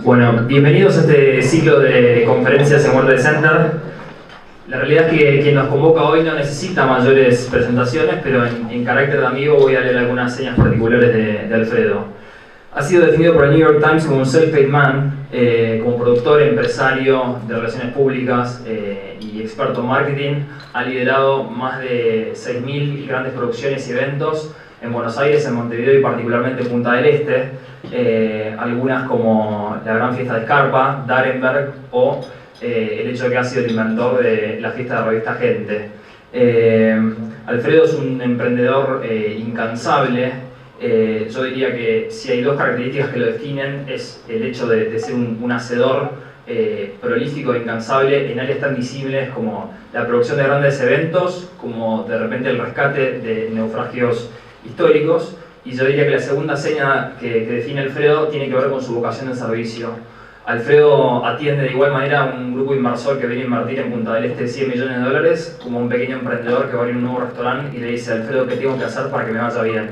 Bueno, bienvenidos a este ciclo de conferencias en World Trade Center. La realidad es que quien nos convoca hoy no necesita mayores presentaciones, pero en carácter de amigo voy a leer algunas señas particulares de Alfredo. Ha sido definido por el New York Times como un self-made man, como productor, empresario de relaciones públicas y experto en marketing. Ha liderado más de 6.000 grandes producciones y eventos en Buenos Aires, en Montevideo y particularmente en Punta del Este. Algunas como la Gran Fiesta de Scarpa, Darenberg o el hecho de que ha sido el inventor de la fiesta de la revista Gente. Alfredo es un emprendedor incansable. Yo diría que si hay dos características que lo definen es el hecho de ser un hacedor prolífico e incansable en áreas tan visibles como la producción de grandes eventos, como de repente el rescate de naufragios históricos. Y yo diría que la segunda seña que define Alfredo tiene que ver con su vocación de servicio. Alfredo atiende de igual manera a un grupo inversor que viene a invertir en Punta del Este $100 millones, como un pequeño emprendedor que va a abrir un nuevo restaurante y le dice: Alfredo, ¿qué tengo que hacer para que me vaya bien?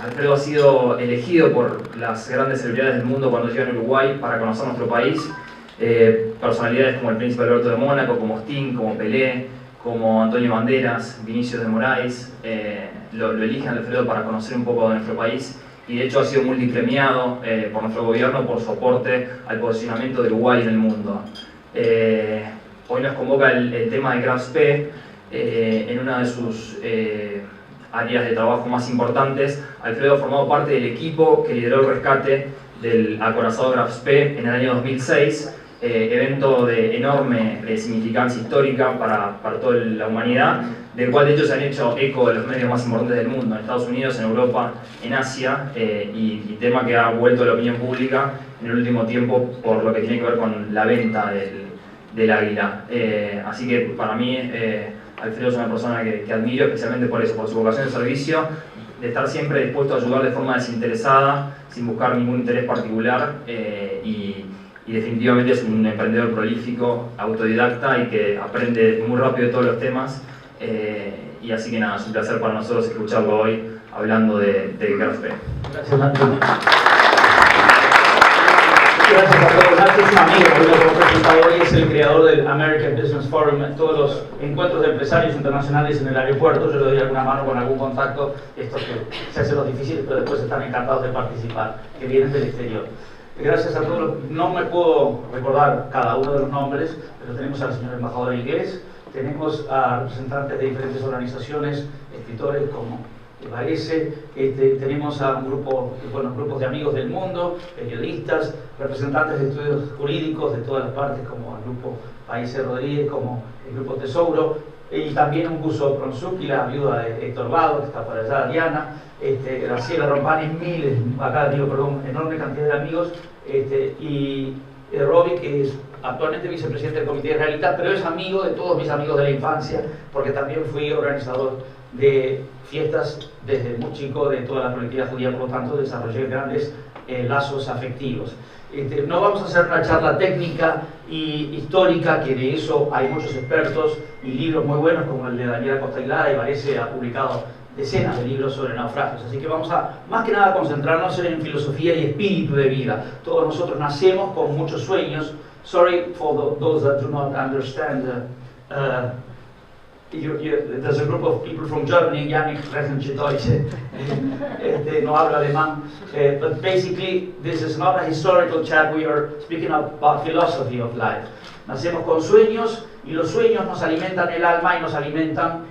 Alfredo ha sido elegido por las grandes celebridades del mundo cuando llegan a Uruguay para conocer nuestro país. Personalidades como el príncipe Alberto de Mónaco, como Sting, como Pelé, como Antonio Banderas, Vinicius de Moraes, lo eligen a Alfredo para conocer un poco de nuestro país, y de hecho ha sido multipremiado por nuestro gobierno por su aporte al posicionamiento de Uruguay en el mundo. Hoy nos convoca el tema de GraphsP en una de sus áreas de trabajo más importantes. Alfredo ha formado parte del equipo que lideró el rescate del acorazado GraphsP en el año 2006, evento de enorme significancia histórica para toda la humanidad, del cual de hecho se han hecho eco de los medios más importantes del mundo, en Estados Unidos, en Europa, en Asia, y tema que ha vuelto a la opinión pública en el último tiempo por lo que tiene que ver con la venta del águila. Así que para mí Alfredo es una persona que admiro especialmente por eso, por su vocación de servicio, de estar siempre dispuesto a ayudar de forma desinteresada, sin buscar ningún interés particular, y definitivamente es un emprendedor prolífico, autodidacta y que aprende muy rápido de todos los temas. Y así que nada, es un placer para nosotros escucharlo hoy hablando de GraphsP. Gracias, Antonio. Gracias a todos. Nacho es un amigo, hoy lo hemos presentado hoy, es el creador del American Business Forum, todos los encuentros de empresarios internacionales en el aeropuerto. Yo le doy alguna mano con algún contacto, estos que se hacen los difíciles, pero después están encantados de participar, que vienen del exterior. Gracias a todos. No me puedo recordar cada uno de los nombres, pero tenemos al señor embajador inglés, tenemos a representantes de diferentes organizaciones, escritores como parece, tenemos a un grupo, grupos de amigos del mundo, periodistas, representantes de estudios jurídicos de todas las partes, como el grupo Países Rodríguez, como el grupo Tesouro, y también un buzo Pronsuki, la viuda de Héctor Vado, que está por allá, Diana, Graciela Rompani, miles, acá digo, perdón, enorme cantidad de amigos, y Robbie, que es actualmente vicepresidente del Comité Israelita, pero es amigo de todos mis amigos de la infancia, porque también fui organizador de fiestas desde muy chico de toda la colectividad judía, por lo tanto desarrollé grandes lazos afectivos. No vamos a hacer una charla técnica y histórica, que de eso hay muchos expertos y libros muy buenos como el de Daniela Costa Aguilar, y Varese ha publicado decenas de libros sobre naufragios, así que vamos a más que nada concentrarnos en filosofía y espíritu de vida. Todos nosotros nacemos con muchos sueños. Sorry for those that do not understand. There's a group of people from Germany, Yannick sprechen Deutsche, no hablo alemán, but basically this is not a historical chat, we are speaking about philosophy of life. Nacemos con sueños y los sueños nos alimentan el alma y nos alimentan,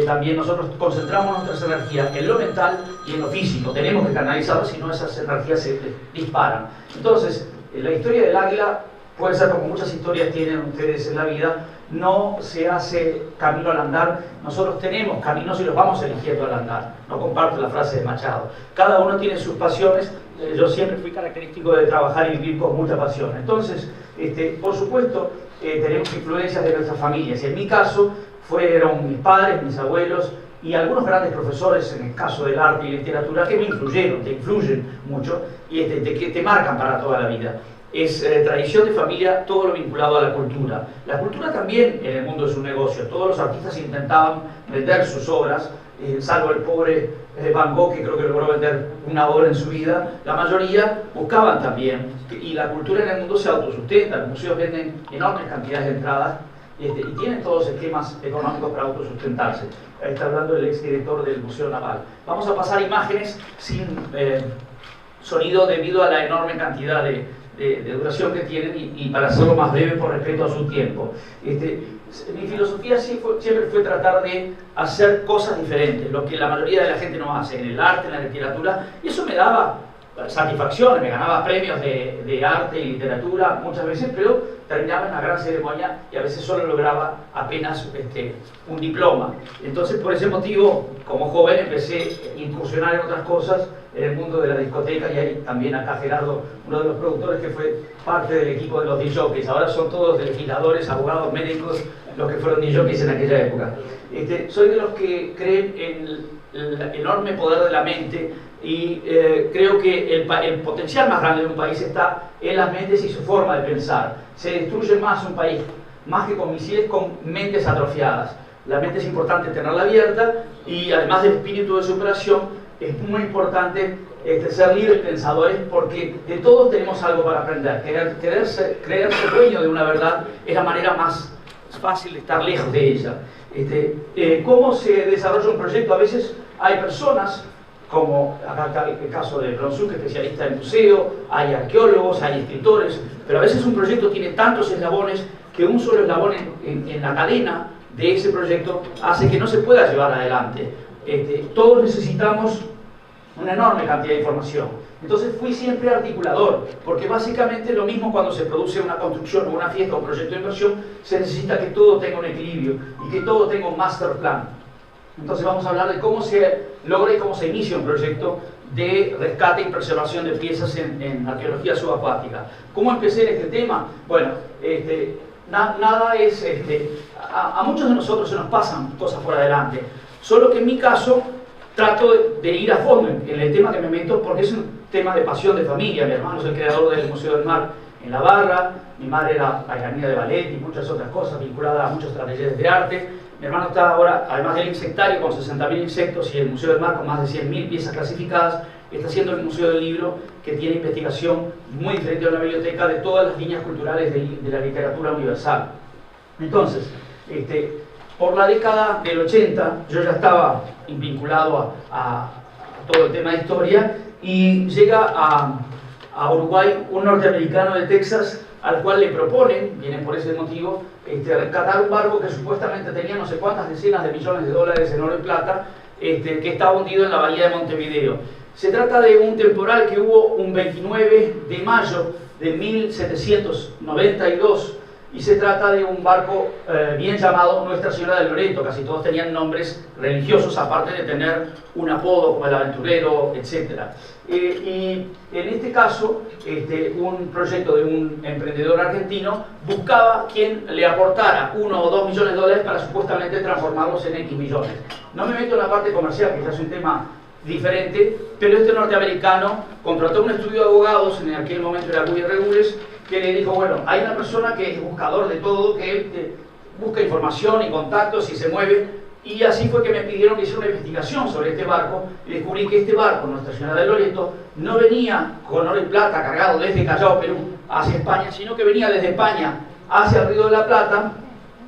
también nosotros concentramos nuestras energías en lo mental y en lo físico. Tenemos que canalizarlas, si no esas energías se disparan. Entonces, la historia del águila puede ser como muchas historias tienen ustedes en la vida. No se hace camino al andar, nosotros tenemos caminos y los vamos eligiendo al andar. No comparto la frase de Machado. Cada uno tiene sus pasiones. Yo siempre fui característico de trabajar y vivir con mucha pasión. Entonces, por supuesto, tenemos influencias de nuestras familias. En mi caso, fueron mis padres, mis abuelos y algunos grandes profesores, en el caso del arte y literatura, que me influyeron, te influyen mucho y que te marcan para toda la vida. Es tradición de familia todo lo vinculado a la cultura. La cultura también en el mundo es un negocio. Todos los artistas intentaban vender sus obras salvo el pobre Van Gogh, que creo que logró vender una obra en su vida, la mayoría buscaban también, y la cultura en el mundo se autosustenta, los museos venden enormes cantidades de entradas y tienen todos esquemas económicos para autosustentarse. Ahí está hablando el exdirector del Museo Naval. Vamos a pasar imágenes sin sonido debido a la enorme cantidad de duración que tienen y para hacerlo más breve por respeto a su tiempo. Mi filosofía siempre fue tratar de hacer cosas diferentes, lo que la mayoría de la gente no hace, en el arte, en la literatura, y eso me daba satisfacciones, me ganaba premios de arte y literatura muchas veces, pero terminaba en una gran ceremonia y a veces solo lograba apenas un diploma. Entonces, por ese motivo, como joven empecé a incursionar en otras cosas en el mundo de la discoteca, y hay también acá Gerardo, uno de los productores que fue parte del equipo de los DJs. Ahora son todos legisladores, abogados, médicos, los que fueron DJs en aquella época. Soy de los que creen en el enorme poder de la mente y creo que el potencial más grande de un país está en las mentes y su forma de pensar. Se destruye más un país, más que con misiles, con mentes atrofiadas. La mente es importante tenerla abierta y además del espíritu de superación es muy importante ser libres pensadores, porque de todos tenemos algo para aprender. Creerse dueño de una verdad es la manera más fácil de estar lejos de ella. ¿Cómo se desarrolla un proyecto? A veces hay personas, como acá está el caso de Bronsuk, especialista en museo, hay arqueólogos, hay escritores, pero a veces un proyecto tiene tantos eslabones que un solo eslabón en la cadena de ese proyecto hace que no se pueda llevar adelante. Todos necesitamos una enorme cantidad de información. Entonces fui siempre articulador, porque básicamente lo mismo cuando se produce una construcción o una fiesta o un proyecto de inversión, se necesita que todo tenga un equilibrio y que todo tenga un master plan. Entonces vamos a hablar de cómo se logra y cómo se inicia un proyecto de rescate y preservación de piezas en arqueología subacuática. ¿Cómo empecé en este tema? Bueno, nada es... a muchos de nosotros se nos pasan cosas por adelante, solo que en mi caso trato de ir a fondo en el tema que me meto, porque es un tema de pasión de familia. Mi hermano es el creador del Museo del Mar en La Barra, mi madre era bailarina de ballet y muchas otras cosas vinculadas a muchos talleres de arte. Mi hermano está ahora, además del insectario, con 60.000 insectos, y el Museo del Mar con más de 100.000 piezas clasificadas, está haciendo el Museo del Libro, que tiene investigación muy diferente a una biblioteca de todas las líneas culturales de la literatura universal. Entonces, por la década del 80 yo ya estaba vinculado a todo el tema de historia, y llega a Uruguay un norteamericano de Texas al cual le proponen, vienen por ese motivo, rescatar un barco que supuestamente tenía no sé cuántas decenas de millones de dólares en oro y plata, que estaba hundido en la bahía de Montevideo. Se trata de un temporal que hubo un 29 de mayo de 1792, y se trata de un barco bien llamado Nuestra Señora de Loreto. Casi todos tenían nombres religiosos, aparte de tener un apodo como el Aventurero, etc. Y en este caso, un proyecto de un emprendedor argentino buscaba quien le aportara 1 o 2 millones de dólares para supuestamente transformarlos en X millones. No me meto en la parte comercial, que ya es un tema diferente, pero este norteamericano contrató un estudio de abogados, en aquel momento era Guy Regules, que le dijo: bueno, hay una persona que es buscador de todo, que busca información y contactos y se mueve, y así fue que me pidieron que hiciera una investigación sobre este barco, y descubrí que este barco, Nuestra Señora de Loreto, no venía con oro y plata cargado desde Callao, Perú, hacia España, sino que venía desde España hacia el Río de la Plata,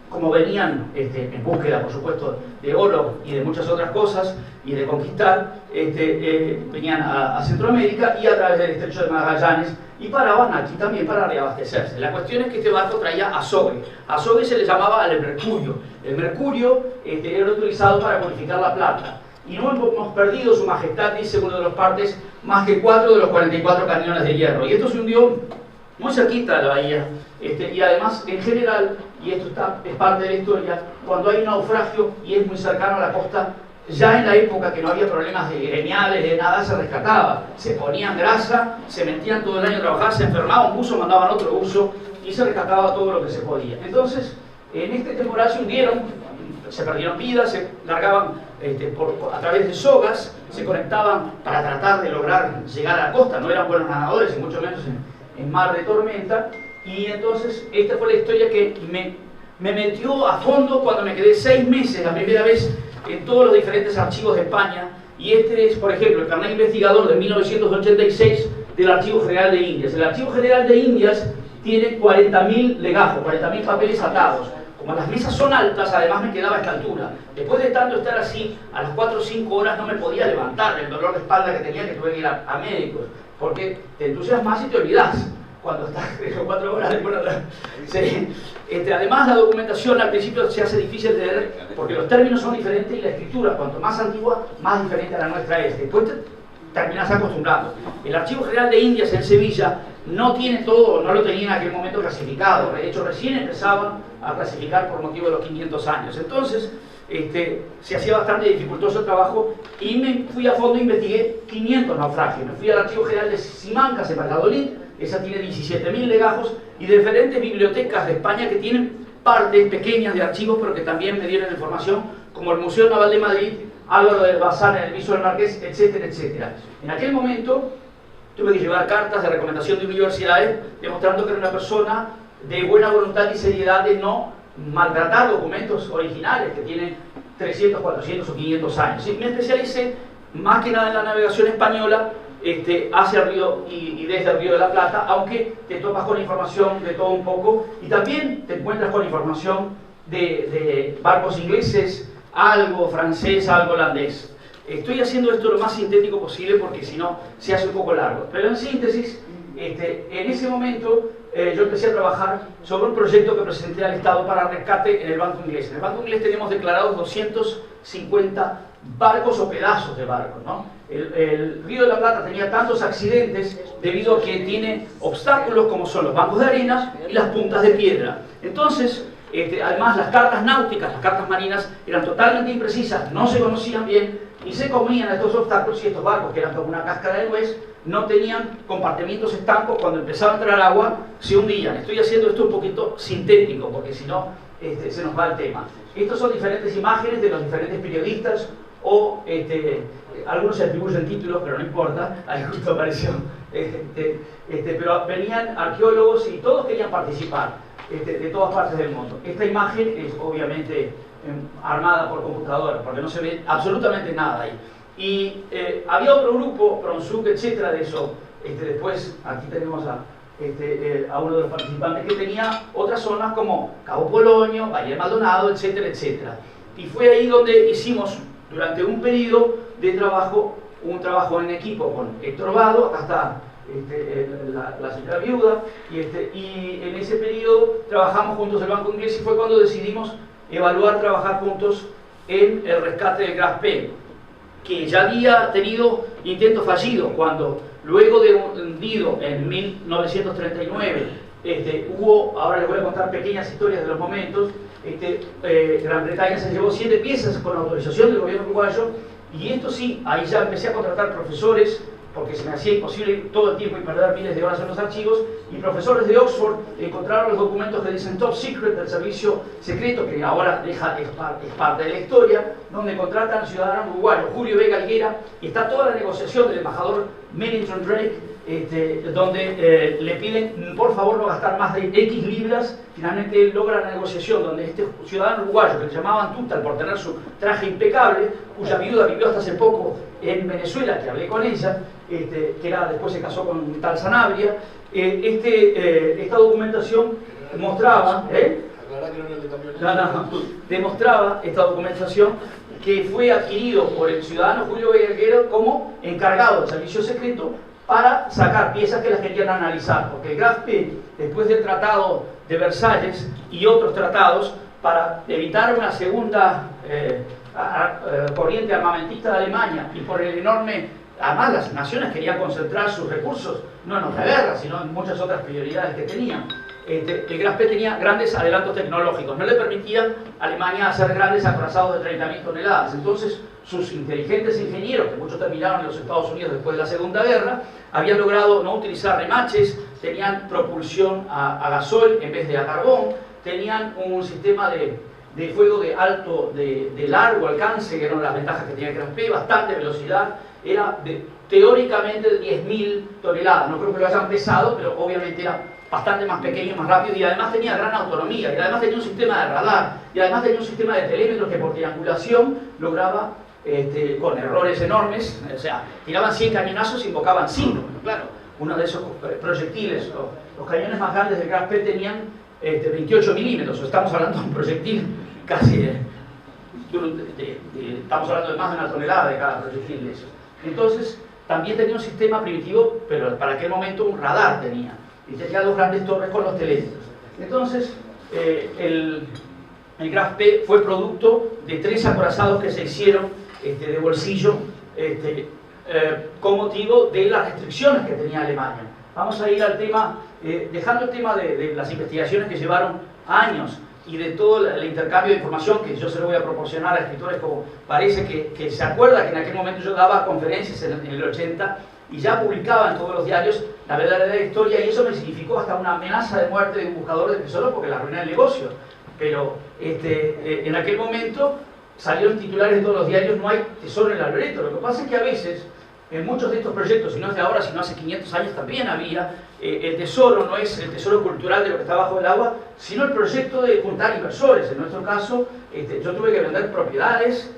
como venían en búsqueda, por supuesto, de oro y de muchas otras cosas, y de conquistar, venían a Centroamérica y a través del Estrecho de Magallanes, y paraban aquí también para reabastecerse. La cuestión es que este barco traía azogue. Azogue se le llamaba al mercurio. El mercurio era utilizado para purificar la plata. Y no hemos perdido, Su Majestad, dice uno de los partes, más que 4 de los 44 cañones de hierro. Y esto se hundió muy cerquita de la bahía. Y además, en general, y esto es parte de la historia, cuando hay un naufragio y es muy cercano a la costa, ya en la época que no había problemas de gremiales, de nada, se rescataba. Se ponían grasa, se metían todo el año a trabajar, se enfermaba un buzo, mandaban otro buzo, y se rescataba todo lo que se podía. Entonces, en este temporal se hundieron, se perdieron vidas, se largaban a través de sogas, se conectaban para tratar de lograr llegar a la costa. No eran buenos nadadores, y mucho menos en mar de tormenta. Y entonces, esta fue la historia que me metió a fondo cuando me quedé 6 meses, la primera vez en todos los diferentes archivos de España, y este es, por ejemplo, el carnet investigador de 1986 del Archivo General de Indias. El Archivo General de Indias tiene 40.000 legajos, 40.000 papeles atados. Como las mesas son altas, además me quedaba a esta altura. Después de tanto estar así, a las 4 o 5 horas no me podía levantar, el dolor de espalda que tenía, que tuve que ir a médicos, porque te entusiasmas y te olvidás cuando estás 3 o 4 horas de sí. Además, la documentación al principio se hace difícil de leer porque los términos son diferentes y la escritura, cuanto más antigua, más diferente a la nuestra es. Después te terminás acostumbrando. El Archivo General de Indias en Sevilla no tiene todo, no lo tenía en aquel momento clasificado. De hecho, recién empezaban a clasificar por motivo de los 500 años. Entonces, se hacía bastante dificultoso el trabajo y me fui a fondo e investigué 500 naufragios. Me fui al Archivo General de Simancas en Valladolid, esa tiene 17.000 legajos, y de diferentes bibliotecas de España que tienen partes pequeñas de archivos, pero que también me dieron información, como el Museo Naval de Madrid, Álvaro del Bazán en el Viso del Marqués, etcétera, etcétera. En aquel momento tuve que llevar cartas de recomendación de universidades demostrando que era una persona de buena voluntad y seriedad de no maltratar documentos originales que tienen 300, 400 o 500 años. Y me especialicé más que nada en la navegación española hacia el río y desde el Río de la Plata, aunque te topas con información de todo un poco y también te encuentras con información de barcos ingleses, algo francés, algo holandés. Estoy haciendo esto lo más sintético posible porque si no se hace un poco largo, pero en síntesis, en ese momento yo empecé a trabajar sobre un proyecto que presenté al Estado para rescate en el Banco Inglés. En el Banco Inglés tenemos declarados 250 barcos o pedazos de barcos, ¿no? El Río de la Plata tenía tantos accidentes debido a que tiene obstáculos como son los bancos de arena y las puntas de piedra. Entonces, además las cartas náuticas, las cartas marinas eran totalmente imprecisas, no se conocían bien y se comían estos obstáculos, y estos barcos que eran como una cáscara de nuez no tenían compartimientos estancos. Cuando empezaba a entrar agua se hundían. Estoy haciendo esto un poquito sintético porque si no se nos va el tema. Estas son diferentes imágenes de los diferentes periodistas o algunos se atribuyen títulos, pero no importa, ahí justo apareció, pero venían arqueólogos y todos querían participar de todas partes del mundo. Esta imagen es obviamente armada por computadora, porque no se ve absolutamente nada ahí. Y había otro grupo, Bronsuk, etcétera, de eso. Después, aquí tenemos a uno de los participantes que tenía otras zonas como Cabo Polonio, Valle Maldonado, etcétera, etcétera. Y fue ahí donde hicimos durante un periodo de trabajo, un trabajo en equipo con Héctor Vado, acá está la señora viuda, y en ese periodo trabajamos juntos el Banco Inglés y fue cuando decidimos trabajar juntos en el rescate del Graf P, que ya había tenido intentos fallidos cuando luego de hundido en 1939 hubo, ahora les voy a contar pequeñas historias de los momentos. Gran Bretaña se llevó 7 piezas con autorización del gobierno uruguayo, y esto sí, ahí ya empecé a contratar profesores porque se me hacía imposible todo el tiempo y perder miles de horas en los archivos, y profesores de Oxford encontraron los documentos que dicen Top Secret del servicio secreto, que ahora es parte de la historia, donde contratan al ciudadano uruguayo Julio Vega Higuera, y está toda la negociación del embajador Millington Drake, donde le piden por favor no gastar más de X libras. Finalmente él logra la negociación donde este ciudadano uruguayo, que le llamaban Tutal por tener su traje impecable, cuya viuda vivió hasta hace poco en Venezuela, que hablé con ella, después se casó con un tal Sanabria, esta documentación mostraba, demostraba esta documentación que fue adquirido por el ciudadano Julio Vega como encargado del servicio secreto para sacar piezas que las querían analizar, porque el Graf P, después del Tratado de Versalles y otros tratados, para evitar una segunda corriente armamentista de Alemania y por el enorme, además las naciones querían concentrar sus recursos no en otra guerra, sino en muchas otras prioridades que tenían. El Graf P tenía grandes adelantos tecnológicos, no le permitían a Alemania hacer grandes acorazados de 30.000 toneladas. Entonces sus inteligentes ingenieros, que muchos terminaron en los Estados Unidos después de la Segunda Guerra, habían logrado no utilizar remaches, tenían propulsión a gasoil en vez de a carbón, tenían un sistema de fuego de largo alcance, que eran las ventajas que tenía el Graf P, bastante velocidad, era teóricamente de 10.000 toneladas. No creo que lo hayan pesado, pero obviamente era bastante más pequeño, más rápido, y además tenía gran autonomía, y además tenía un sistema de radar, y además tenía un sistema de telémetros que por triangulación lograba, con errores enormes, o sea, tiraban 100 cañonazos y invocaban 5. Claro, uno de esos proyectiles, los cañones más grandes del Grasp tenían 28 milímetros, estamos hablando de un proyectil casi estamos hablando de más de 1 tonelada de cada proyectil de esos. Entonces, también tenía un sistema primitivo, pero para aquel momento un radar tenía, y tenía 2 grandes torres con los telémetros. Entonces, el Grasp fue producto de 3 acorazados que se hicieron de bolsillo con motivo de las restricciones que tenía Alemania. Vamos a ir al tema, dejando el tema de las investigaciones que llevaron años y de todo el intercambio de información que yo se lo voy a proporcionar a escritores como parece que se acuerda que en aquel momento yo daba conferencias en el 80 y ya publicaba en todos los diarios la verdadera historia, y eso me significó hasta una amenaza de muerte de un buscador de tesoros porque la arruiné el negocio. Pero en aquel momento salieron titulares en todos los diarios: no hay tesoro en el Alberto. Lo que pasa es que a veces en muchos de estos proyectos, y no es de ahora, sino hace 500 años también había, el tesoro no es el tesoro cultural de lo que está bajo el agua, sino el proyecto de juntar inversores. En nuestro caso, yo tuve que vender propiedades,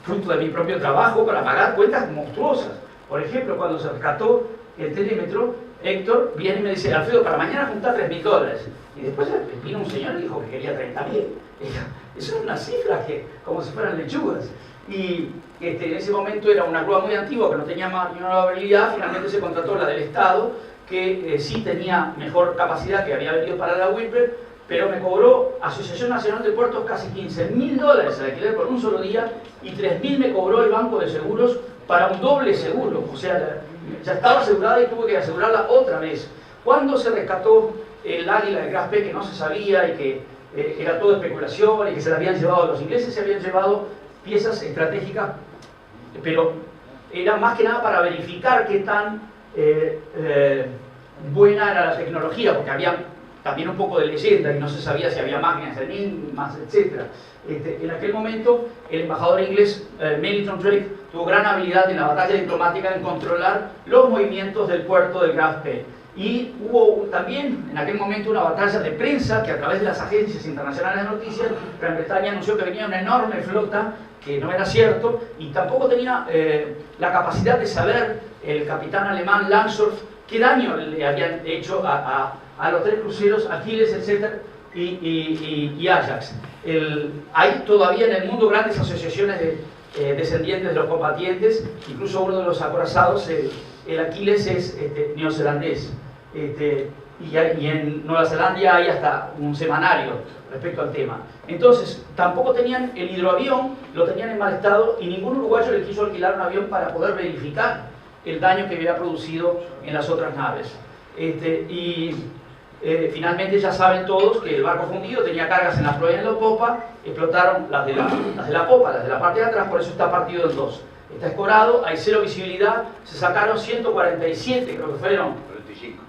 fruto de mi propio trabajo, para pagar cuentas monstruosas. Por ejemplo, cuando se rescató el telémetro, Héctor viene y me dice: Alfredo, para mañana juntar $3.000. Y después vino un señor y dijo que quería 30.000. Eso es una cifra que, como si fueran lechugas. Y en ese momento era una grúa muy antigua que no tenía más ni una habilidad. Finalmente se contrató la del Estado, que sí tenía mejor capacidad, que había venido para la Whipper, pero me cobró Asociación Nacional de Puertos casi $15.000 el alquiler por un solo día, y $3.000 me cobró el Banco de Seguros para un doble seguro. O sea, ya estaba asegurada y tuve que asegurarla otra vez. Cuando se rescató el Águila de Grasp, que no se sabía y que era todo especulación y que se la habían llevado los ingleses, se habían llevado piezas estratégicas, pero era más que nada para verificar qué tan buena era la tecnología, porque había también un poco de leyenda y no se sabía si había máquinas enigmas, etc. En aquel momento el embajador inglés Melitron Drake tuvo gran habilidad en la batalla diplomática en controlar los movimientos del puerto del Grasp. Y hubo también en aquel momento una batalla de prensa que, a través de las agencias internacionales de noticias, Gran Bretaña anunció que venía una enorme flota, que no era cierto, y tampoco tenía la capacidad de saber el capitán alemán Langsdorff qué daño le habían hecho a los 3 cruceros, Aquiles, etc., y Ajax. Hay todavía en el mundo grandes asociaciones de descendientes de los combatientes, incluso uno de los acorazados, el Aquiles, es neozelandés. Y en Nueva Zelanda hay hasta un semanario respecto al tema. Entonces, tampoco tenían el hidroavión, lo tenían en mal estado, y ningún uruguayo le quiso alquilar un avión para poder verificar el daño que había producido en las otras naves. Finalmente ya saben todos que el barco fundido tenía cargas en la proa y en la popa, explotaron las de la popa, las de la parte de atrás, por eso está partido en 2. Está escorado, hay 0 visibilidad, se sacaron 147, creo que fueron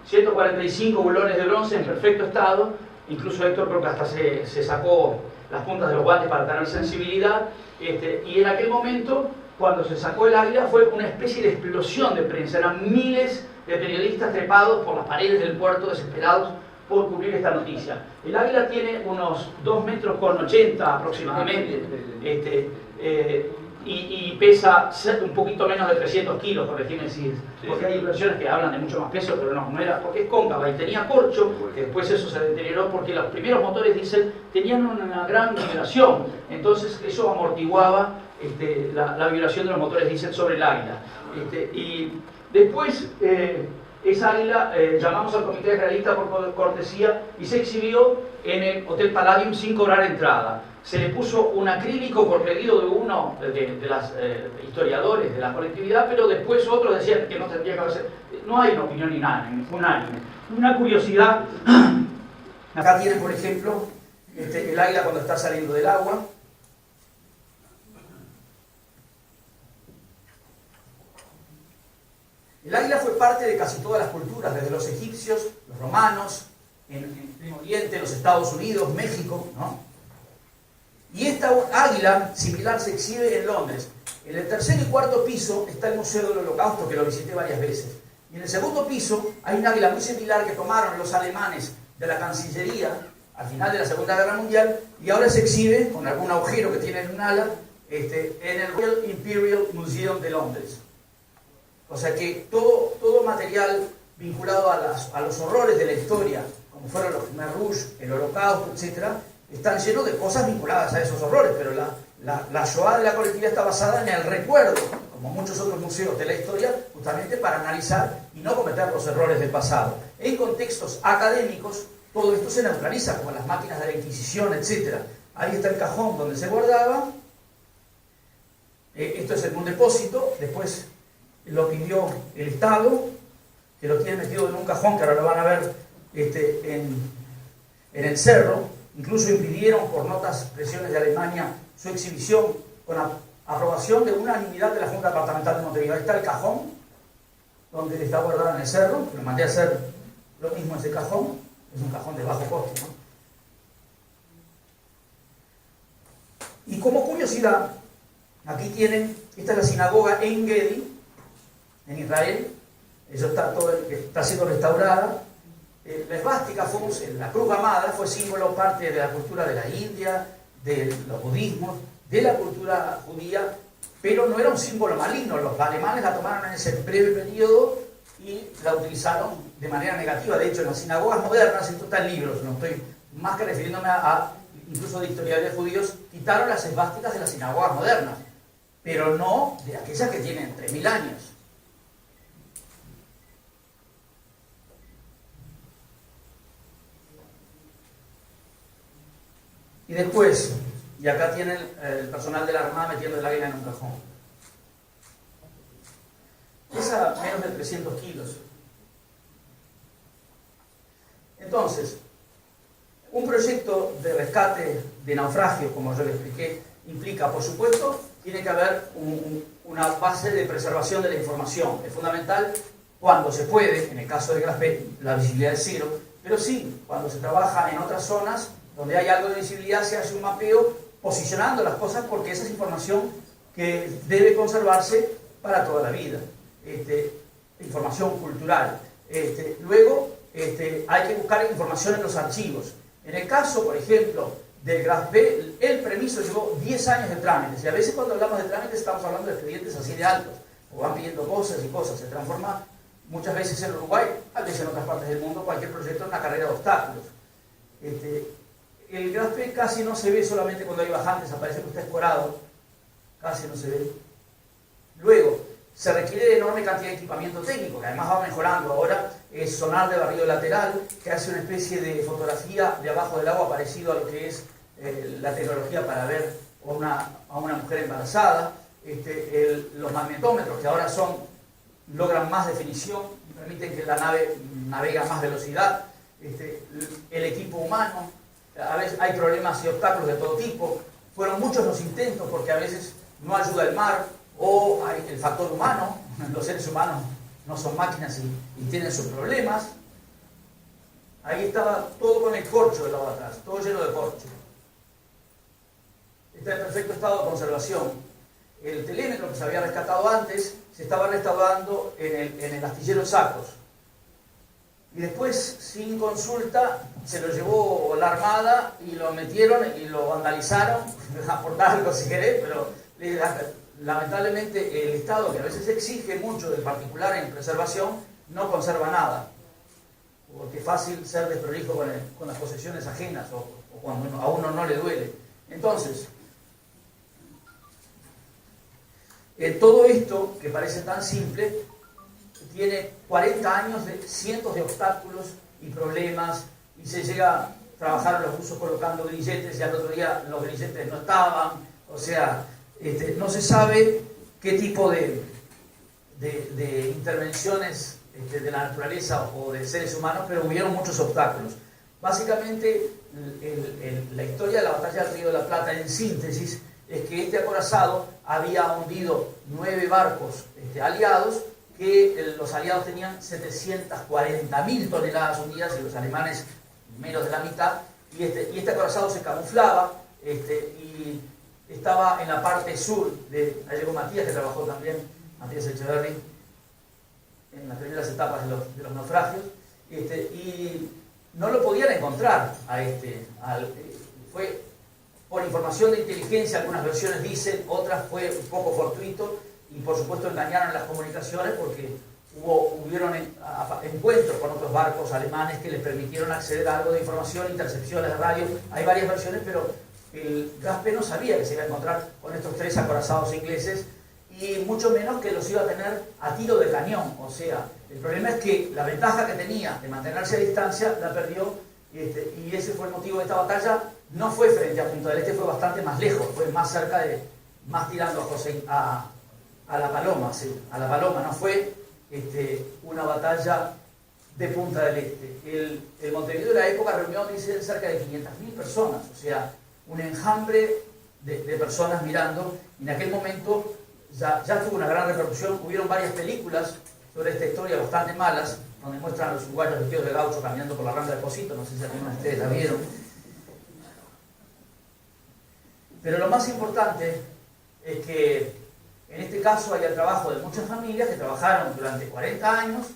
145 bulones de bronce en perfecto estado, incluso Héctor creo que hasta se sacó las puntas de los guantes para tener sensibilidad, y en aquel momento, cuando se sacó el Águila, fue una especie de explosión de prensa, eran miles de periodistas trepados por las paredes del puerto, desesperados por cubrir esta noticia. El Águila tiene unos 2,80 metros aproximadamente, y pesa un poquito menos de 300 kilos, corregime si, porque hay versiones que hablan de mucho más peso, pero no era, porque es cóncava y tenía corcho, que después eso se deterioró porque los primeros motores diésel tenían una gran vibración, entonces eso amortiguaba la vibración de los motores diésel sobre el Águila. Y después esa Águila llamamos al comité realista por cortesía y se exhibió en el Hotel Palladium sin cobrar entrada. Se le puso un acrílico por pedido de uno de los historiadores de la colectividad, pero después otros decían que no tendría que hacer. No hay una opinión unánime. Una curiosidad, acá tienen por ejemplo el Águila cuando está saliendo del agua. El Águila fue parte de casi todas las culturas, desde los egipcios, los romanos, en Primo Oriente, los Estados Unidos, México, ¿no? Y esta águila similar se exhibe en Londres. En el tercer y cuarto piso está el Museo del Holocausto, que lo visité varias veces. Y en el segundo piso hay un águila muy similar que tomaron los alemanes de la Cancillería al final de la Segunda Guerra Mundial, y ahora se exhibe, con algún agujero que tiene en un ala, en el Royal Imperial Museum de Londres. O sea que todo material vinculado a los horrores de la historia, como fueron los Khmer Rouge, el Holocausto, etc., están llenos de cosas vinculadas a esos horrores, pero la Shoah de la colectividad está basada en el recuerdo, como muchos otros museos de la historia, justamente para analizar y no cometer los errores del pasado. En contextos académicos, todo esto se neutraliza, como las máquinas de la Inquisición, etc. Ahí está el cajón donde se guardaba. Esto es en un depósito, después lo pidió el Estado, que lo tiene metido en un cajón, que ahora lo van a ver en el cerro. Incluso impidieron por notas presiones de Alemania su exhibición con la aprobación de unanimidad de la Junta Departamental de Montevideo. Ahí está el cajón, donde está guardado en el cerro, que lo mandé a hacer lo mismo en ese cajón. Es un cajón de bajo costo, ¿no? Y como curiosidad, aquí tienen, esta es la sinagoga En Gedi, en Israel. Eso está siendo restaurada. La esvástica, la cruz gamada, fue símbolo parte de la cultura de la India, de los budismos, de la cultura judía, pero no era un símbolo maligno. Los alemanes la tomaron en ese breve periodo y la utilizaron de manera negativa. De hecho, en las sinagogas modernas, esto está en libros, no estoy más que refiriéndome a incluso de historiadores judíos, quitaron las esvásticas de las sinagogas modernas, pero no de aquellas que tienen 3000 años. Y después, y acá tienen el personal de la Armada metiendo el águila en un cajón. Pesa menos de 300 kilos. Entonces, un proyecto de rescate de naufragio, como yo le expliqué, implica, por supuesto, tiene que haber una base de preservación de la información. Es fundamental cuando se puede, en el caso de Grasp, la visibilidad es cero, pero sí, cuando se trabaja en otras zonas donde hay algo de visibilidad, se hace un mapeo posicionando las cosas, porque esa es información que debe conservarse para toda la vida. Información cultural. Luego, hay que buscar información en los archivos. En el caso, por ejemplo, del Grasp, el permiso llevó 10 años de trámites, y a veces cuando hablamos de trámites estamos hablando de expedientes así de altos, o van pidiendo cosas y cosas. Se transforma muchas veces en Uruguay, a veces en otras partes del mundo, cualquier proyecto en una carrera de obstáculos. El Grasp casi no se ve solamente cuando hay bajantes, aparece que está escorado, casi no se ve. Luego, se requiere de enorme cantidad de equipamiento técnico, que además va mejorando. Ahora es sonar de barrido lateral, que hace una especie de fotografía de abajo del agua parecido a lo que es la tecnología para ver a una mujer embarazada. Los magnetómetros, que ahora logran más definición, permiten que la nave navegue a más velocidad. El equipo humano, a veces hay problemas y obstáculos de todo tipo. Fueron muchos los intentos, porque a veces no ayuda el mar, o hay el factor humano. Los seres humanos no son máquinas y tienen sus problemas. Ahí estaba todo con el corcho del lado de atrás, todo lleno de corcho. Está en perfecto estado de conservación. El telémetro que se había rescatado antes se estaba restaurando en el astillero Sacos. Y después, sin consulta, se lo llevó la Armada y lo metieron y lo vandalizaron, por algo si querés, pero lamentablemente el Estado, que a veces exige mucho del particular en preservación, no conserva nada, porque es fácil ser desprolijo con las posesiones ajenas o cuando a uno no le duele. Entonces, todo esto, que parece tan simple, tiene 40 años de cientos de obstáculos y problemas, y se llega a trabajar los buzos colocando grilletes, y al otro día los grilletes no estaban. O sea, no se sabe qué tipo de intervenciones de la naturaleza o de seres humanos, pero hubieron muchos obstáculos. Básicamente, la historia de la batalla del Río de la Plata, en síntesis, es que este acorazado había hundido 9 barcos aliados, que los aliados tenían 740.000 toneladas hundidas y los alemanes menos de la mitad, y este acorazado se camuflaba y estaba en la parte sur de Gallego Matías, que trabajó también, Matías Echeverry, en las primeras etapas de los naufragios, y no lo podían encontrar fue por información de inteligencia, algunas versiones dicen, otras fue un poco fortuito, y por supuesto engañaron las comunicaciones porque hubieron encuentros con otros barcos alemanes que les permitieron acceder a algo de información, intercepciones de radio. Hay varias versiones, pero el Gaspe no sabía que se iba a encontrar con estos 3 acorazados ingleses, y mucho menos que los iba a tener a tiro de cañón. O sea, el problema es que la ventaja que tenía de mantenerse a distancia la perdió, y ese fue el motivo de esta batalla. No fue frente a Punta del Este, fue bastante más lejos, fue más cerca más tirando a La Paloma, sí, a La Paloma. No fue una batalla de Punta del Este. El Montevideo de la época reunió, dice, cerca de 500.000 personas, o sea, un enjambre de personas mirando, y en aquel momento ya tuvo una gran repercusión. Hubieron varias películas sobre esta historia bastante malas, donde muestran a los uruguayos vestidos de gaucho caminando por la Rambla de Pocito, no sé si algunos de ustedes la vieron. Pero lo más importante es que en este caso hay el trabajo de muchas familias que trabajaron durante 40 años,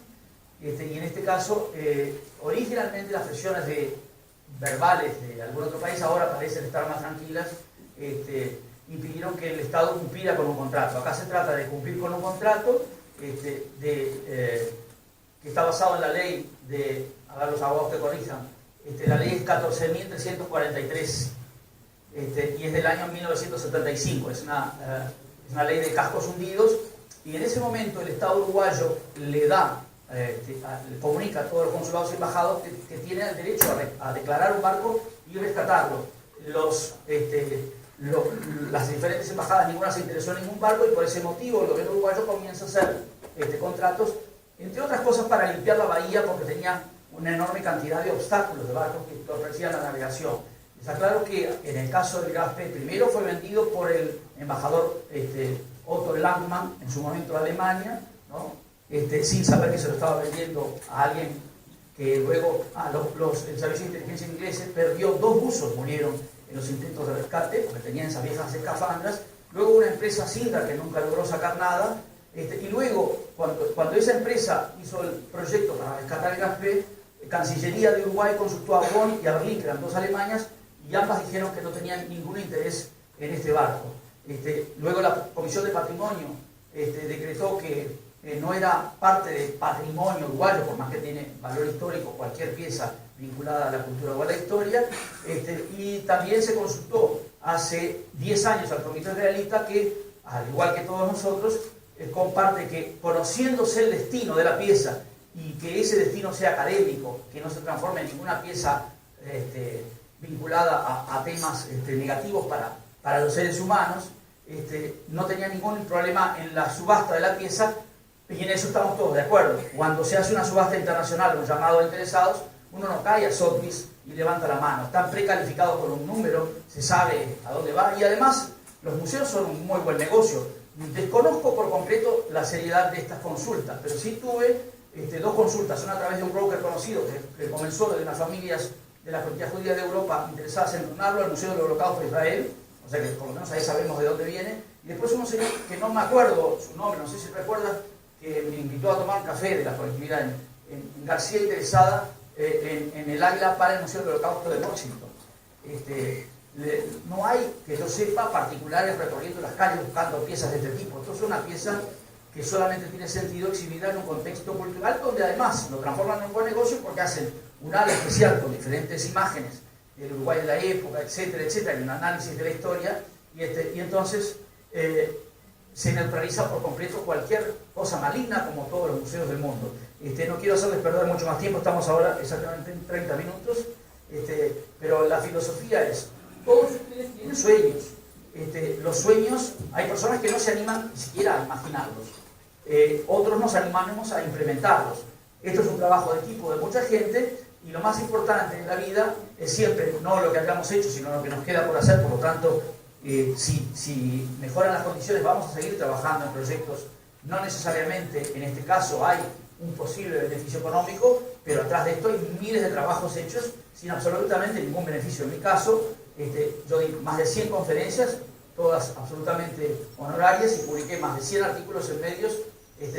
y en este caso, originalmente las presiones verbales de algún otro país ahora parecen estar más tranquilas, impidieron que el Estado cumpliera con un contrato. Acá se trata de cumplir con un contrato que está basado en la ley de, a ver los abogados que corrijan, la ley es 14.343, y es del año 1975, es una ley de cascos hundidos, y en ese momento el Estado uruguayo le comunica a todos los consulados y embajados que tienen el derecho a declarar un barco y rescatarlo. Las diferentes embajadas, ninguna se interesó en ningún barco, y por ese motivo el gobierno uruguayo comienza a hacer contratos, entre otras cosas para limpiar la bahía, porque tenía una enorme cantidad de obstáculos de barcos que ofrecían la navegación. Está claro que en el caso del Gaspe, primero fue vendido por el embajador Otto Landmann, en su momento a Alemania, ¿no? Sin saber que se lo estaba vendiendo a alguien que luego el servicio de inteligencia inglés perdió 2 buzos, murieron en los intentos de rescate, porque tenían esas viejas escafandras. Luego una empresa Sindar que nunca logró sacar nada, y luego cuando esa empresa hizo el proyecto para rescatar el Gaspe, Cancillería de Uruguay consultó a Bonn y a Berlín, que eran 2 Alemanias, y ambas dijeron que no tenían ningún interés en este barco. Luego la Comisión de Patrimonio decretó que no era parte del patrimonio uruguayo, por más que tiene valor histórico cualquier pieza vinculada a la cultura o a la historia, y también se consultó hace 10 años al Comité Realista, que, al igual que todos nosotros, comparte que, conociéndose el destino de la pieza y que ese destino sea académico, que no se transforme en ninguna pieza vinculada a temas negativos para los seres humanos, no tenía ningún problema en la subasta de la pieza, y en eso estamos todos de acuerdo. Cuando se hace una subasta internacional, un llamado a interesados, uno no cae a Sotheby's y levanta la mano. Están precalificados con un número, se sabe a dónde va, y además los museos son un muy buen negocio. Desconozco por completo la seriedad de estas consultas, pero sí tuve 2 consultas, una a través de un broker conocido que comenzó de unas familias de la comunidad judía de Europa interesadas en donarlo al Museo del Holocausto de Israel, o sea que por lo menos ahí sabemos de dónde viene, y después un señor que no me acuerdo su nombre, no sé si recuerdas, que me invitó a tomar un café de la colectividad en García, interesada en el águila para el Museo del Holocausto de Washington. No hay, que yo sepa, particulares recorriendo las calles buscando piezas de este tipo. Esto es una pieza que solamente tiene sentido exhibida en un contexto cultural, donde además lo transforman en un buen negocio porque hacen un área especial con diferentes imágenes del Uruguay de la época, etcétera, etcétera, y un análisis de la historia, y entonces se neutraliza por completo cualquier cosa maligna, como todos los museos del mundo. No quiero hacerles perder mucho más tiempo, estamos ahora exactamente en 30 minutos, pero la filosofía es, todos ustedes tienen sueños. Los sueños, hay personas que no se animan ni siquiera a imaginarlos, otros nos animamos a implementarlos. Esto es un trabajo de equipo de mucha gente, y lo más importante en la vida es siempre no lo que hayamos hecho, sino lo que nos queda por hacer. Por lo tanto, si mejoran las condiciones, vamos a seguir trabajando en proyectos. No necesariamente en este caso hay un posible beneficio económico, pero atrás de esto hay miles de trabajos hechos sin absolutamente ningún beneficio. En mi caso, yo di más de 100 conferencias, todas absolutamente honorarias, y publiqué más de 100 artículos en medios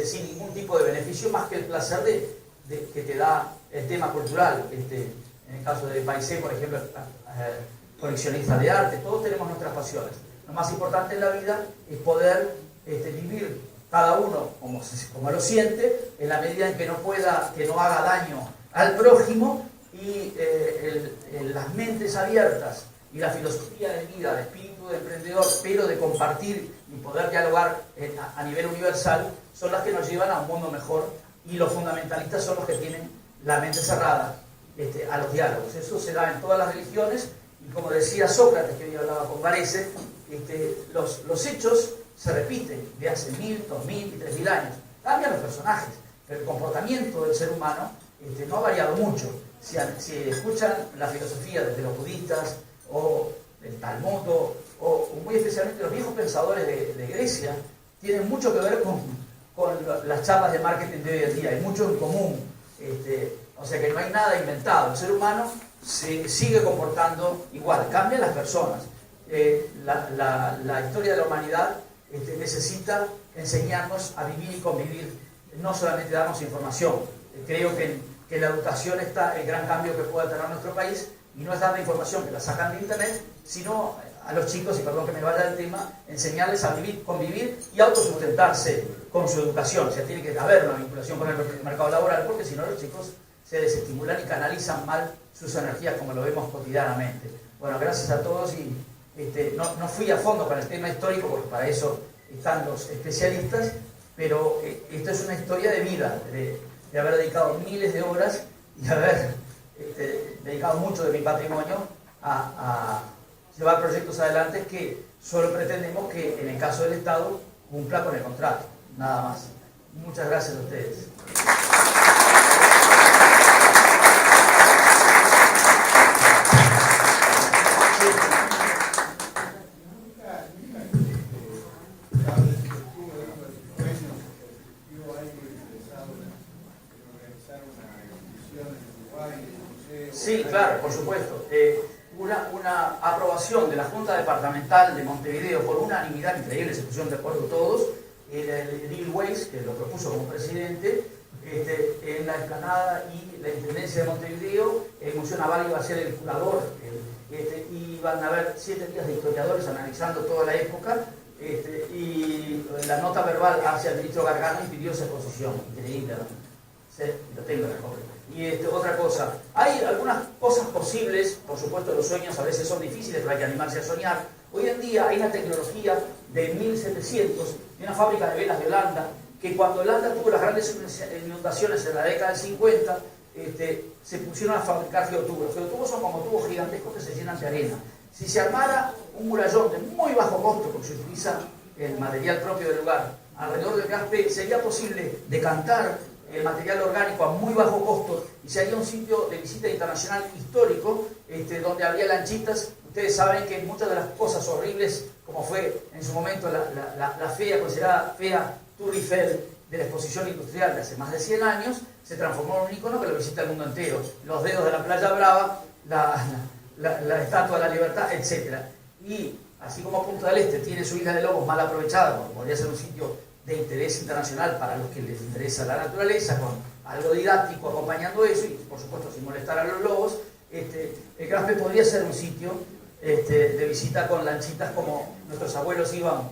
sin ningún tipo de beneficio, más que el placer que te da el tema cultural. En el caso de Paisé, por ejemplo, coleccionista de arte, todos tenemos nuestras pasiones. Lo más importante en la vida es poder vivir cada uno como lo siente, en la medida en que no haga daño al prójimo, y las mentes abiertas y la filosofía de vida, el espíritu de emprendedor, pero de compartir y poder dialogar a nivel universal, son las que nos llevan a un mundo mejor, y los fundamentalistas son los que tienen la mente cerrada a los diálogos. Eso se da en todas las religiones, y como decía Sócrates, que hoy hablaba con Varese, los hechos se repiten de hace 1000, 2000 y 3000 años. Cambian los personajes, pero el comportamiento del ser humano no ha variado mucho. Si escuchan la filosofía desde los budistas, o el Talmud, o muy especialmente los viejos pensadores de Grecia, tienen mucho que ver con las charlas de marketing de hoy en día. Hay mucho en común. O sea que no hay nada inventado. El ser humano se sigue comportando igual, cambian las personas. La historia de la humanidad necesita enseñarnos a vivir y convivir, no solamente darnos información. Creo que en la educación está el gran cambio que puede tener nuestro país, y no es dar la información que la sacan de internet, sino a los chicos, y perdón que me vaya del tema, enseñarles a vivir, convivir y autosustentarse con su educación. O sea, tiene que haber una vinculación con el mercado laboral, porque si no los chicos se desestimulan y canalizan mal sus energías, como lo vemos cotidianamente. Bueno, gracias a todos, y no fui a fondo con el tema histórico, porque para eso están los especialistas, pero esto es una historia de vida, de haber dedicado miles de horas y haber dedicado mucho de mi patrimonio a llevar proyectos adelante que solo pretendemos que, en el caso del Estado, cumpla con el contrato, nada más. Muchas gracias a ustedes. Sí, claro, por supuesto. Una aprobación de la Junta Departamental de Montevideo por unanimidad increíble, se pusieron de acuerdo todos, el Edil Weiss, que lo propuso como presidente, en la explanada y la Intendencia de Montevideo. El Museo Naval iba a ser el curador, y van a haber 7 días de historiadores analizando toda la época, y la nota verbal hacia el ministro Gargano impidió esa exposición. Increíble, ¿no? Sí, lo tengo en la copia. Y otra cosa, hay algunas cosas posibles, por supuesto los sueños a veces son difíciles, pero hay que animarse a soñar. Hoy en día hay una tecnología de 1700, de una fábrica de velas de Holanda, que cuando Holanda tuvo las grandes inundaciones en la década del 50, se pusieron a fabricar geotubos. Los geotubos son como tubos gigantescos que se llenan de arena. Si se armara un murallón de muy bajo costo, porque se utiliza el material propio del lugar, alrededor del gas P, sería posible decantar el material orgánico a muy bajo costo, y se haría un sitio de visita internacional histórico, donde habría lanchitas. Ustedes saben que muchas de las cosas horribles, como fue en su momento la fea, considerada fea Tour Eiffel de la exposición industrial de hace más de 100 años, se transformó en un icono que lo visita el mundo entero. Los dedos de la Playa Brava, la Estatua de la Libertad, etc. Y así como Punta del Este tiene su isla de Lobos mal aprovechada, podría ser un sitio de interés internacional para los que les interesa la naturaleza, con algo didáctico acompañando eso, y por supuesto sin molestar a los lobos, el Graspe podría ser un sitio de visita con lanchitas, como nuestros abuelos iban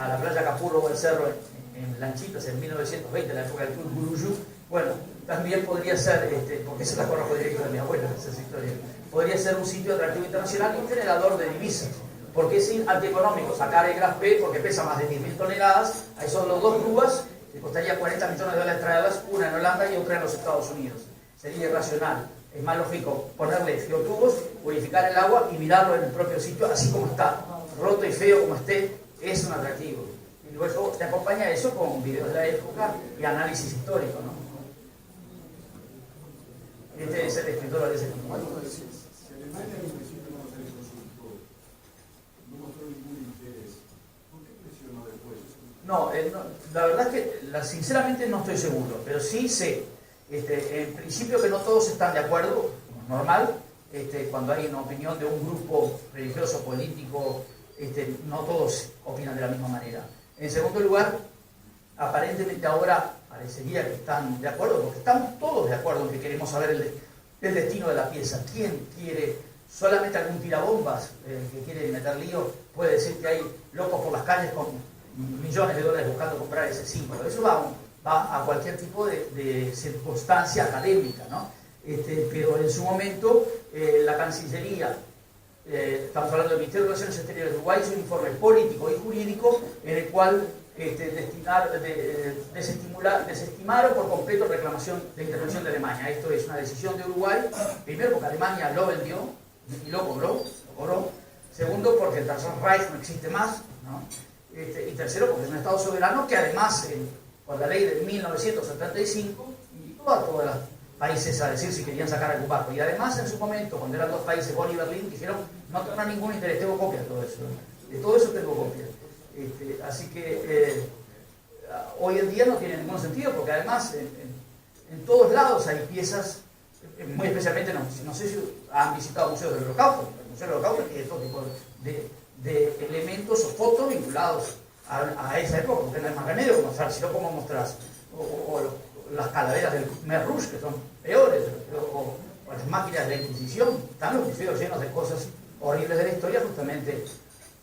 a la playa Capurro o el cerro en lanchitas en 1920, en la época del Club Guruyú. Bueno, también podría ser, porque se la conozco directo de mi abuela, esa es historia, podría ser un sitio atractivo internacional y un generador de divisas. Porque es antieconómico sacar el Graspe, porque pesa más de 10.000 toneladas, ahí son los 2 grúas, que costaría 40 millones de dólares traerlas, una en Holanda y otra en los Estados Unidos. Sería irracional. Es más lógico ponerle geotubos, purificar el agua y mirarlo en el propio sitio, así como está, roto y feo como esté, es un atractivo. Y luego te acompaña eso con videos de la época y análisis histórico, ¿no? Este es el escritor de ese tipo. No, la verdad es que sinceramente no estoy seguro, pero sí sé, en principio, que no todos están de acuerdo, como es normal, cuando hay una opinión de un grupo religioso, político, no todos opinan de la misma manera. En segundo lugar, aparentemente ahora parecería que están de acuerdo, porque estamos todos de acuerdo en que queremos saber el destino de la pieza. ¿Quién quiere? Solamente algún tirabombas que quiere meter lío puede decir que hay locos por las calles con millones de dólares buscando comprar ese símbolo. Eso va a cualquier tipo de circunstancia académica, ¿no? Pero en su momento la Cancillería, estamos hablando del Ministerio de Relaciones Exteriores de Uruguay, hizo un informe político y jurídico en el cual desestimaron por completo reclamación de intervención de Alemania. Esto es una decisión de Uruguay, primero porque Alemania lo vendió y lo cobró. Segundo, porque el Tercer Reich no existe más, ¿no? Y tercero, porque es un Estado soberano que además, por la ley de 1975, invitó a todos los países a decir si querían sacar a Cuba. Y además, en su momento, cuando eran dos países, Bonn y Berlín, dijeron, no tengo ningún interés, tengo copias de todo eso. De todo eso tengo copias. Así que hoy en día no tiene ningún sentido, porque además en todos lados hay piezas, muy especialmente, no sé si han visitado museos del Holocausto. El Museo del Holocausto tiene todo tipo de elementos o fotos vinculados a esa época, porque no hay más remedio que mostrar, si no, ¿cómo mostrás? O las calaveras del Khmer Rouge, que son peores, o las máquinas de la Inquisición. Están los museos llenos de cosas horribles de la historia, justamente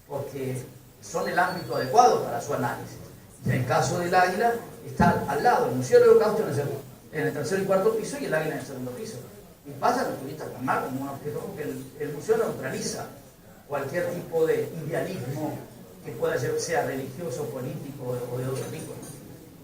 porque son el ámbito adecuado para su análisis. En el caso del águila, está al lado el Museo del Holocausto en el tercer y cuarto piso y el águila en el segundo piso. Y pasa a los turistas como un objeto, porque el museo neutraliza cualquier tipo de idealismo que pueda ser, sea religioso, político o de otro tipo,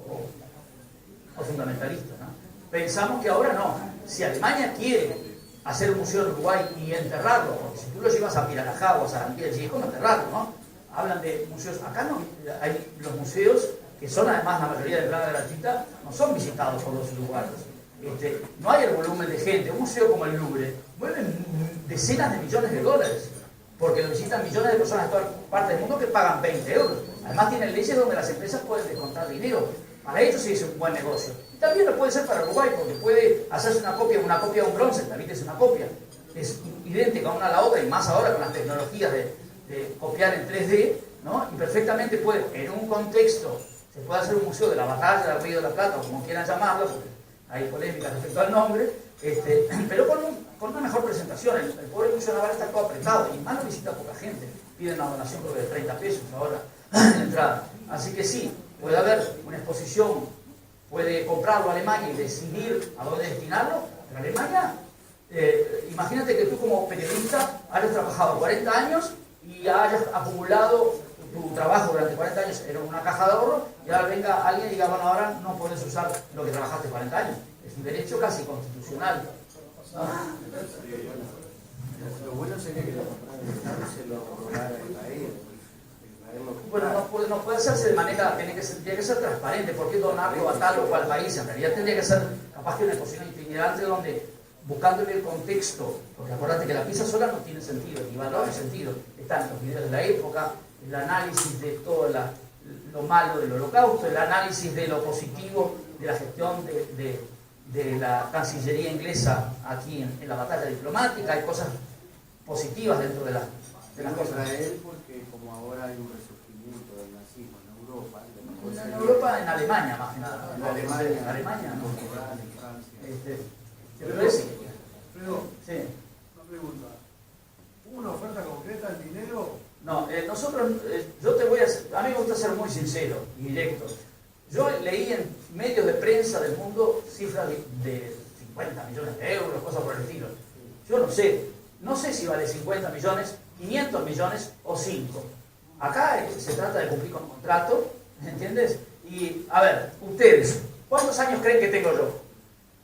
o fundamentalista, ¿no? Pensamos que ahora no. Si Alemania quiere hacer un museo en Uruguay y enterrarlo, porque si tú lo llevas a Pirarajá o a Sarantiel, es como enterrarlo, ¿no? Hablan de museos, acá no, hay los museos que son además la mayoría de entrada gratuita, no son visitados por los uruguayos. No hay el volumen de gente. Un museo como el Louvre mueve decenas de millones de dólares, porque lo visitan millones de personas de todas partes del mundo que pagan 20 euros. Además tienen leyes donde las empresas pueden descontar dinero. Para ellos sí es un buen negocio. Y también lo puede ser para Uruguay, porque puede hacerse una copia de un bronce, también es una copia. Es idéntica una a la otra, y más ahora con las tecnologías de copiar en 3D, ¿no? Y perfectamente puede, en un contexto, se puede hacer un museo de la batalla del Río de la Plata, o como quieran llamarlo, porque hay polémicas respecto al nombre, pero con una mejor presentación. El pobre Museo Naval está todo apretado, y más lo visita poca gente. Piden una donación creo de 30 pesos ahora de entrada. Así que sí, puede haber una exposición, puede comprarlo Alemania y decidir a dónde destinarlo, pero Alemania, imagínate que tú como periodista hayas trabajado 40 años y hayas acumulado tu trabajo durante 40 años en una caja de ahorro, y ahora venga alguien y diga, bueno, ahora no puedes usar lo que trabajaste 40 años. Es un derecho casi constitucional. ¿No? Lo bueno sería que lo compraran el Estado y se lo cobrara Israel. Bueno, no puede hacerse de manera, tiene que ser transparente. ¿Por qué donarlo a tal o cual país? En realidad tendría que ser capaz que una exposición itinerante donde, buscándole el contexto, porque acordate que la pieza sola no tiene sentido, ni valor ni sentido. Están los videos de la época, el análisis de todo lo malo del Holocausto, el análisis de lo positivo de la gestión de la Cancillería inglesa aquí en la batalla diplomática. Hay cosas positivas dentro de las cosas. Israel, porque como ahora hay un resurgimiento del nazismo en Europa. En Europa, en Alemania más que nada. En Alemania, en Alemania, no. En Francia. Pero es, Fredo, sí. una pregunta. ¿Hubo una oferta concreta en dinero? No, nosotros, a mí me gusta ser muy sincero y directo. Yo leí en medios de prensa del mundo cifras de 50 millones de euros, cosas por el estilo. Yo no sé si vale 50 millones, 500 millones o 5. Acá se trata de cumplir con un contrato, ¿entiendes? Y, a ver, ustedes, ¿cuántos años creen que tengo yo?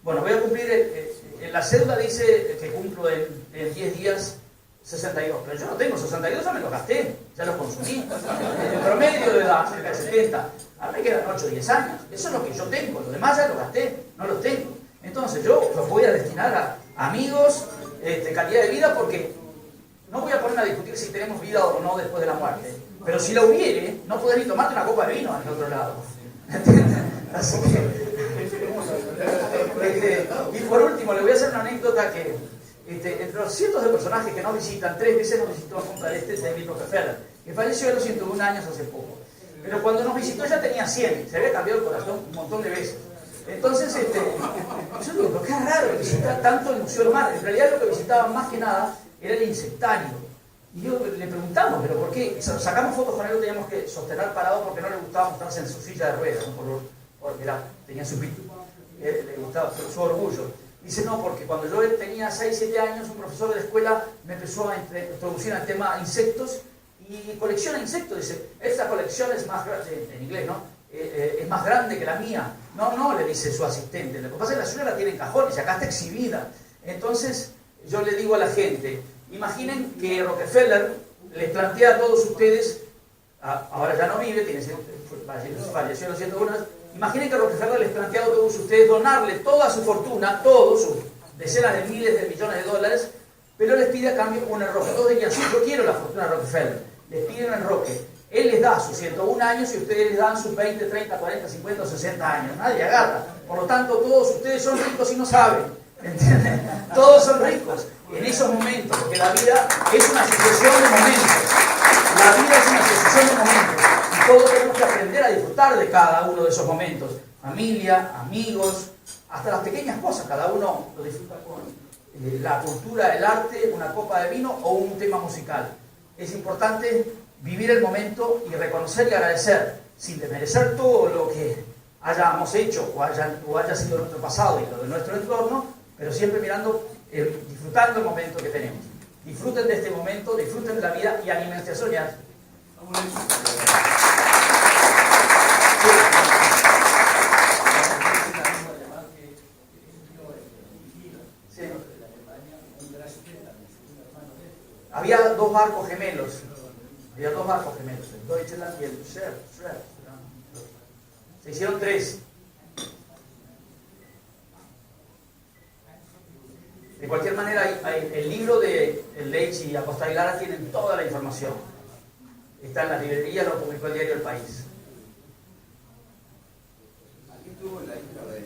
Bueno, voy a cumplir, en la cédula dice que cumplo en 10 días 62, pero yo no tengo 62, ya me lo gasté, ya lo consumí. El promedio de edad, cerca de 70, a mí me quedan 8 o 10 años. Eso es lo que yo tengo, lo demás ya lo gasté, no los tengo. Entonces yo los voy a destinar a amigos, calidad de vida, porque no voy a ponerme a discutir si tenemos vida o no después de la muerte. Pero si la hubiere, no podés ni tomarte una copa de vino al otro lado. ¿Entiendes? Así que... y por último, le voy a hacer una anécdota que Entre los cientos de personajes que nos visitan, 3 veces nos visitó a comprar David Rockefeller, que falleció a los 101 años hace poco. Pero cuando nos visitó ya tenía 100, se había cambiado el corazón un montón de veces. Entonces, yo digo, pero qué raro visitar tanto el Museo del Mar. En realidad lo que visitaban más que nada era el insectario. Y yo le preguntamos, ¿pero por qué? Sacamos fotos con él, lo teníamos que sostener parado porque no le gustaba montarse en su silla de ruedas, ¿no? Porque tenía su pito, le gustaba su orgullo. Dice, no, porque cuando yo tenía 6, 7 años, un profesor de la escuela me empezó a introducir al tema insectos y colecciona insectos. Dice, esta colección es más grande, en inglés, ¿no? Es más grande que la mía. No, le dice su asistente. Lo que pasa es que la suya la tiene en cajones y acá está exhibida. Entonces, yo le digo a la gente, imaginen que Rockefeller les plantea a todos ustedes, ahora ya no vive, falleció a los 101 años, imaginen que Rockefeller les plantea a todos ustedes donarle toda su fortuna, todos sus decenas de miles de millones de dólares, pero les pide a cambio un enroque. Todos dirían, sí, yo quiero la fortuna de Rockefeller. Les pide un enroque. Él les da sus 101 años y ustedes les dan sus 20, 30, 40, 50 o 60 años. Nadie agarra. Por lo tanto, todos ustedes son ricos y no saben. ¿Entienden? Todos son ricos en esos momentos, porque la vida es una sucesión de momentos. La vida es una sucesión de momentos. Y todos tenemos que aprender a disfrutar de cada uno de esos momentos. Familia, amigos, hasta las pequeñas cosas. Cada uno lo disfruta con la cultura, el arte, una copa de vino o un tema musical. Es importante vivir el momento y reconocer y agradecer, sin desmerecer todo lo que hayamos hecho o haya sido nuestro pasado y lo de nuestro entorno, pero siempre mirando, disfrutando el momento que tenemos. Disfruten de este momento, disfruten de la vida y anímense a soñar. Sí. Había 2 barcos gemelos. Había 2 barcos gemelos, el Deutschland y el Scherf. Se hicieron 3. De cualquier manera, el libro de Leitch y Acosta y Lara tienen toda la información. Está en la librería, lo publicó el diario El País. Aquí estuvo en la isla de...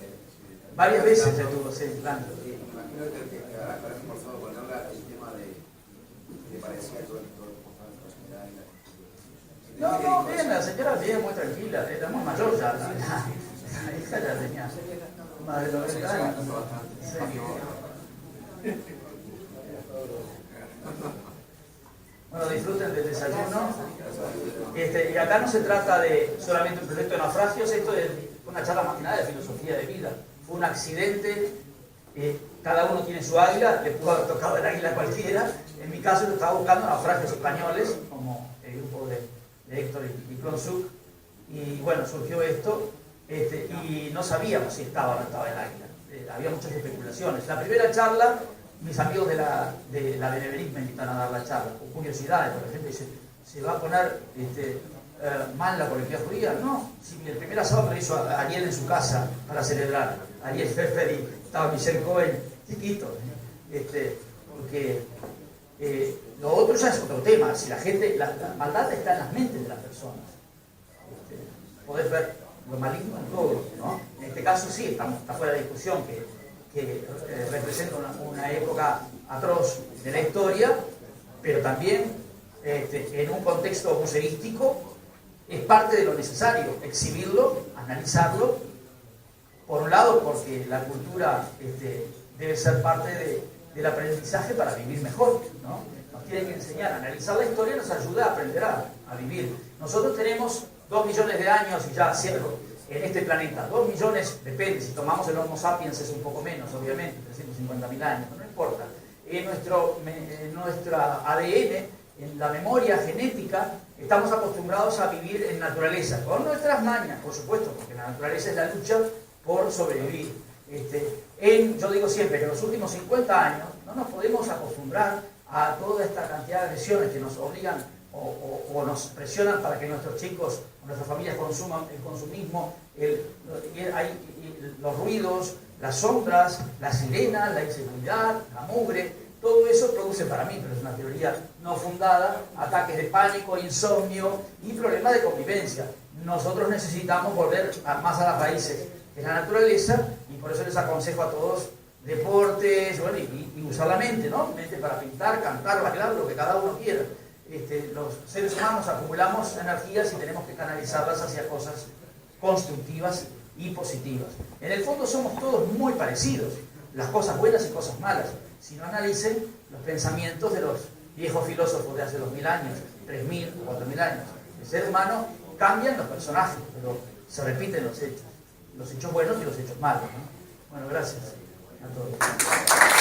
Varias veces estuvo, sí, claro. Imagino que habrás esforzado con hablar el tema de parecía todo el No, bien, la señora bien, muy tranquila, era muy mayor ya, la hija ya tenía más de 90 años. Sí. Bueno, disfruten del desayuno. Y acá no se trata de solamente un proyecto de naufragios, esto es una charla matinal de filosofía de vida. Fue un accidente, cada uno tiene su águila, le pudo haber tocado el águila a cualquiera. En mi caso yo estaba buscando naufragios españoles, como el grupo de Héctor y Plonsuk, y bueno, surgió esto, y no sabíamos si estaba o no estaba el águila. Había muchas especulaciones. La primera charla, mis amigos de la Beneverit me invitan a dar la charla, con curiosidades, por ejemplo, dice, ¿se va a poner mal la colectividad judía? No, si el primer asado me lo hizo Ariel en su casa para celebrar, Ariel Pfeffer y estaba Michel Cohen, chiquito, porque lo otro ya es otro tema. Si la gente, la maldad está en las mentes de las personas. Podés ver lo maligno en todo, ¿no? En este caso sí, está fuera de discusión que representa una época atroz de la historia, pero también en un contexto museístico es parte de lo necesario, exhibirlo, analizarlo, por un lado porque la cultura debe ser parte del aprendizaje para vivir mejor, ¿no? Nos tienen que enseñar a analizar la historia, nos ayuda a aprender a vivir. Nosotros tenemos 2 millones de años y ya cierro en este planeta. 2 millones, depende, si tomamos el Homo sapiens es un poco menos, obviamente, 350.000 años, no importa. En nuestra ADN, en la memoria genética, estamos acostumbrados a vivir en naturaleza, con nuestras mañas, por supuesto, porque la naturaleza es la lucha por sobrevivir. Yo digo siempre que en los últimos 50 años no nos podemos acostumbrar a toda esta cantidad de agresiones que nos obligan o nos presionan para que nuestros chicos o nuestras familias consuman el consumismo, los ruidos, las sombras, las sirenas, la inseguridad, la mugre. Todo eso produce para mí, pero es una teoría no fundada, ataques de pánico, insomnio y problemas de convivencia. Nosotros necesitamos volver más a las raíces de la naturaleza y por eso les aconsejo a todos deportes, bueno, y usar la mente, ¿no? Mente para pintar, cantar, bailar, lo que cada uno quiera. Los seres humanos acumulamos energías y tenemos que canalizarlas hacia cosas constructivas y positivas. En el fondo somos todos muy parecidos, las cosas buenas y cosas malas. Si no analicen los pensamientos de los viejos filósofos de hace 2000 años, 3000, 4000 años. El ser humano cambian los personajes, pero se repiten los hechos buenos y los hechos malos, ¿no? Bueno, gracias a todos.